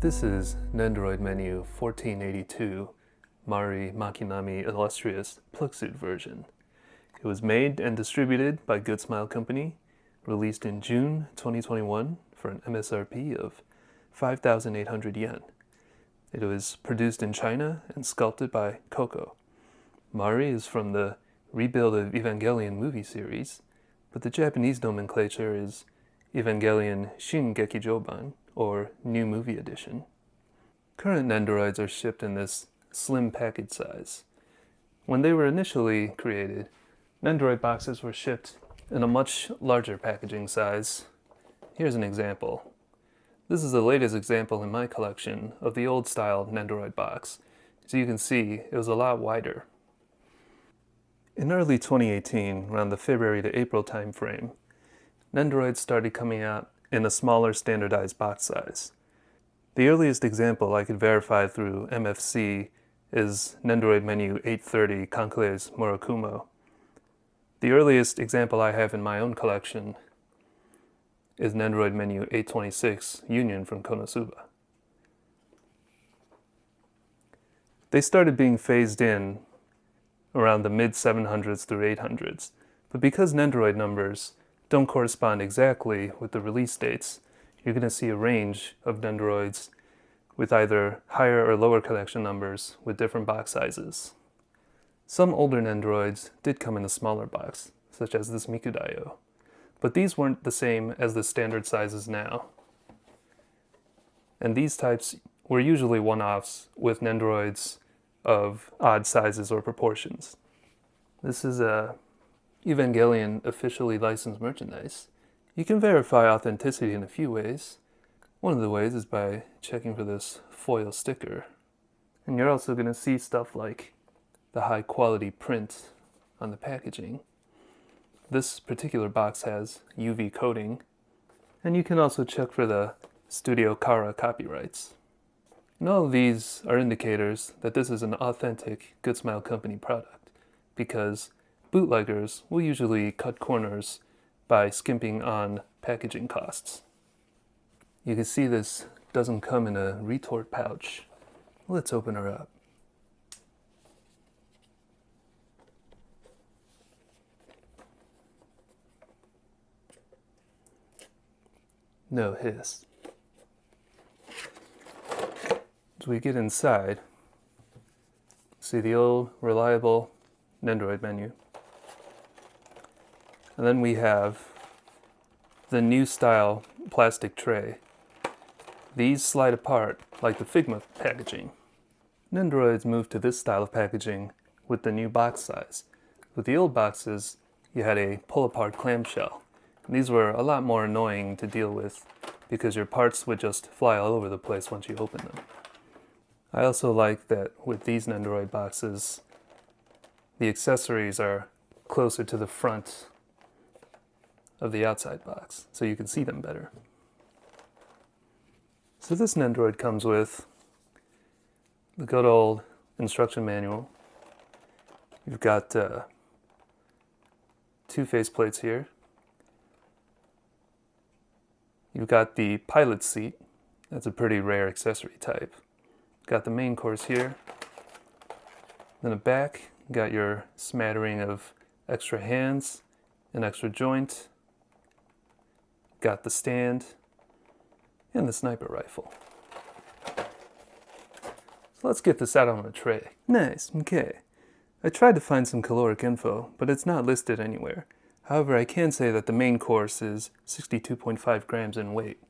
This is Nendoroid menu 1482, MRE Makinami Illustrious Plugsuit version. It was made and distributed by Good Smile Company, released in June 2021 for an MSRP of 5,800 yen. It was produced in China and sculpted by Coco. MRE is from the rebuild of Evangelion movie series, but the Japanese nomenclature is Evangelion Shin Gekijoban, or New Movie Edition. Current Nendoroids are shipped in this slim package size. When they were initially created, Nendoroid boxes were shipped in a much larger packaging size. Here's an example. This is the latest example in my collection of the old style Nendoroid box. As you can see, it was a lot wider. In early 2018, around the February to April timeframe, Nendoroids started coming out in a smaller standardized box size. The earliest example I could verify through MFC is Nendoroid menu 830 Kanklei's Murakumo. The earliest example I have in my own collection is Nendoroid menu 826 Union from Konosuba. They started being phased in around the mid 700s through 800s, but because Nendoroid numbers don't correspond exactly with the release dates, you're going to see a range of Nendoroids with either higher or lower collection numbers with different box sizes. Some older Nendoroids did come in a smaller box, such as this Mikudayo, but these weren't the same as the standard sizes now. And these types were usually one-offs with Nendoroids of odd sizes or proportions. This is a Evangelion officially licensed merchandise. You can verify authenticity in a few ways. One of the ways is by checking for this foil sticker. And you're also going to see stuff like the high quality print on the packaging. This particular box has UV coating, and you can also check for the Studio Kara copyrights. And all of these are indicators that this is an authentic Good Smile Company product, because bootleggers will usually cut corners by skimping on packaging costs. You can see this doesn't come in a retort pouch. Let's open her up. No hiss. As we get inside, see the old reliable Nendoroid menu. And then we have the new style plastic tray. These slide apart like the Figma packaging. Nendoroids moved to this style of packaging with the new box size. With the old boxes, you had a pull-apart clamshell. And these were a lot more annoying to deal with because your parts would just fly all over the place once you open them. I also like that with these Nendoroid boxes, the accessories are closer to the front of the outside box, so you can see them better. So this Nendoroid comes with the good old instruction manual. You've got two faceplates here. You've got the pilot seat. That's a pretty rare accessory type. Got the main course here. Then the back, got your smattering of extra hands, an extra joint. Got the stand, and the sniper rifle. So let's get this out on a tray. Nice, okay. I tried to find some caloric info, but it's not listed anywhere. However, I can say that the main course is 62.5 grams in weight.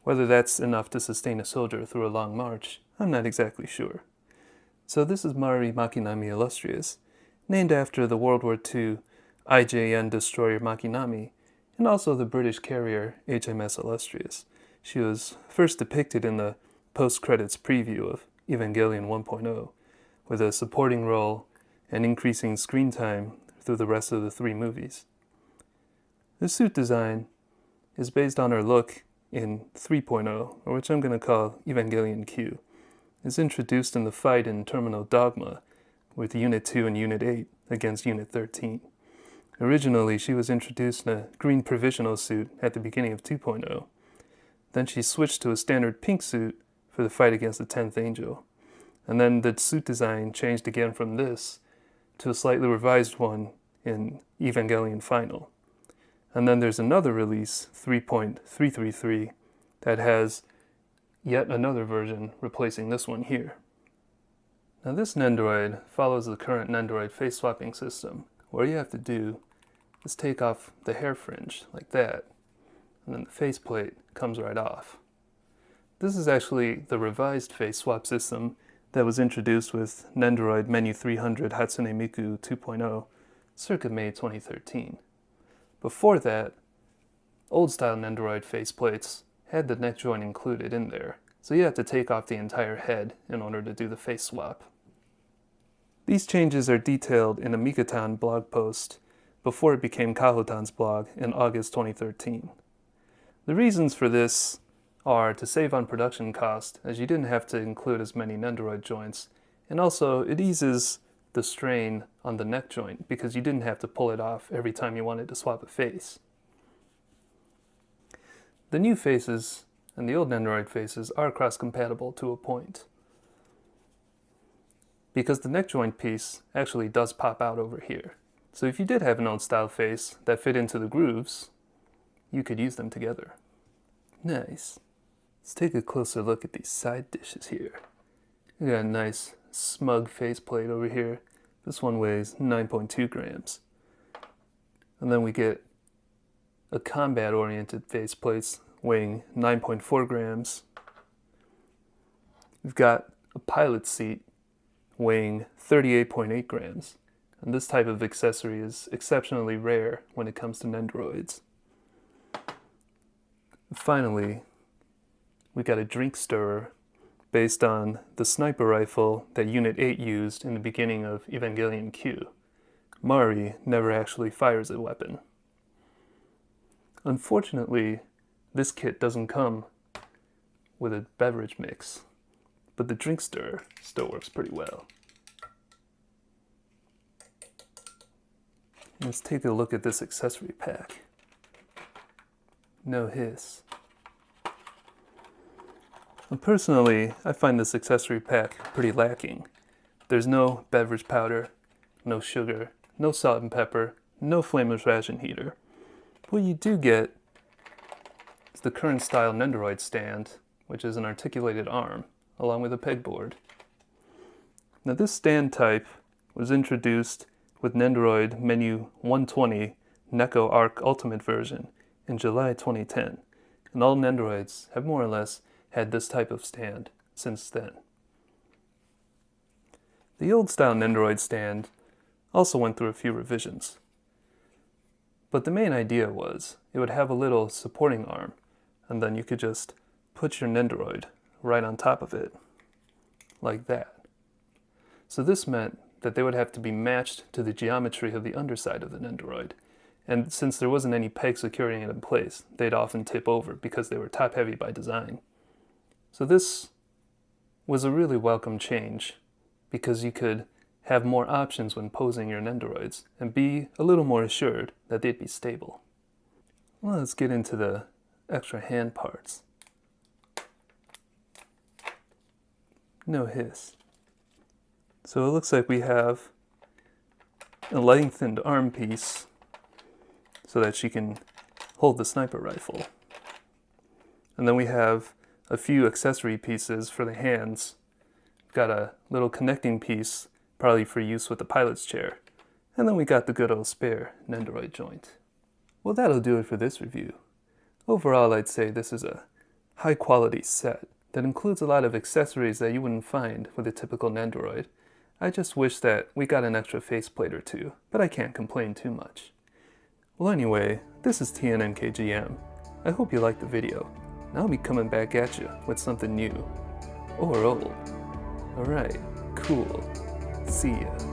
Whether that's enough to sustain a soldier through a long march, I'm not exactly sure. So this is MRE Makinami Illustrious, named after the World War II IJN destroyer Makinami, and also the British carrier HMS Illustrious. She was first depicted in the post-credits preview of Evangelion 1.0, with a supporting role and increasing screen time through the rest of the three movies. The suit design is based on her look in 3.0, or which I'm going to call Evangelion Q. It's introduced in the fight in Terminal Dogma with Unit 2 and Unit 8 against Unit 13. Originally, she was introduced in a green provisional suit at the beginning of 2.0. Then she switched to a standard pink suit for for the fight against the 10th Angel. And then the suit design changed again from this to a slightly revised one in Evangelion Final. And then there's another release, 3.333, that has yet another version replacing this one here. Now this Nendoroid follows the current Nendoroid face swapping system. What you have to do is take off the hair fringe like that, and then the faceplate comes right off. This is actually the revised face swap system that was introduced with Nendoroid Menu 300 Hatsune Miku 2.0 circa May 2013. Before that, old-style Nendoroid faceplates had the neck joint included in there, so you have to take off the entire head in order to do the face swap. These changes are detailed in a Mikatan blog post before it became Kahotan's blog in August 2013. The reasons for this are to save on production cost, as you didn't have to include as many Nendoroid joints, and also it eases the strain on the neck joint because you didn't have to pull it off every time you wanted to swap a face. The new faces and the old Nendoroid faces are cross-compatible to a point, because the neck joint piece actually does pop out over here. So if you did have an old style face that fit into the grooves, you could use them together. Nice. Let's take a closer look at these side dishes here. We got a nice smug faceplate over here. This one weighs 9.2 grams. And then we get a combat-oriented faceplates weighing 9.4 grams. We've got a pilot seat weighing 38.8 grams. And this type of accessory is exceptionally rare when it comes to Nendoroids. Finally, we got a drink stirrer based on the sniper rifle that Unit 8 used in the beginning of Evangelion Q. MRE never actually fires a weapon. Unfortunately, this kit doesn't come with a beverage mix, but the drink stirrer still works pretty well. Let's take a look at this accessory pack. No hiss. And personally, I find this accessory pack pretty lacking. There's no beverage powder, no sugar, no salt and pepper, no flameless ration heater. What you do get is the current style Nendoroid Stand, which is an articulated arm, along with a pegboard. Now this stand type was introduced with Nendoroid Menu 120 Neko Arc Ultimate version in July 2010, and all Nendoroids have more or less had this type of stand since then. The old style Nendoroid Stand also went through a few revisions, but the main idea was it would have a little supporting arm, and then you could just put your Nendoroid right on top of it, like that. So this meant that they would have to be matched to the geometry of the underside of the Nendoroid, and since there wasn't any peg securing it in place, they'd often tip over because they were top-heavy by design. So this was a really welcome change, because you could have more options when posing your Nendoroids, and be a little more assured that they'd be stable. Well, let's get into the extra hand parts. No hiss. So it looks like we have a lengthened arm piece so that she can hold the sniper rifle. And then we have a few accessory pieces for the hands. We've got a little connecting piece, probably for use with the pilot's chair. And then we got the good old spare Nendoroid joint. Well, that'll do it for this review. Overall, I'd say this is a high quality set that includes a lot of accessories that you wouldn't find with a typical Nendoroid. I just wish that we got an extra faceplate or two, but I can't complain too much. Well anyway, this is TNNKGM. I hope you liked the video, and I'll be coming back at you with something new. Or old. Alright, cool. See ya.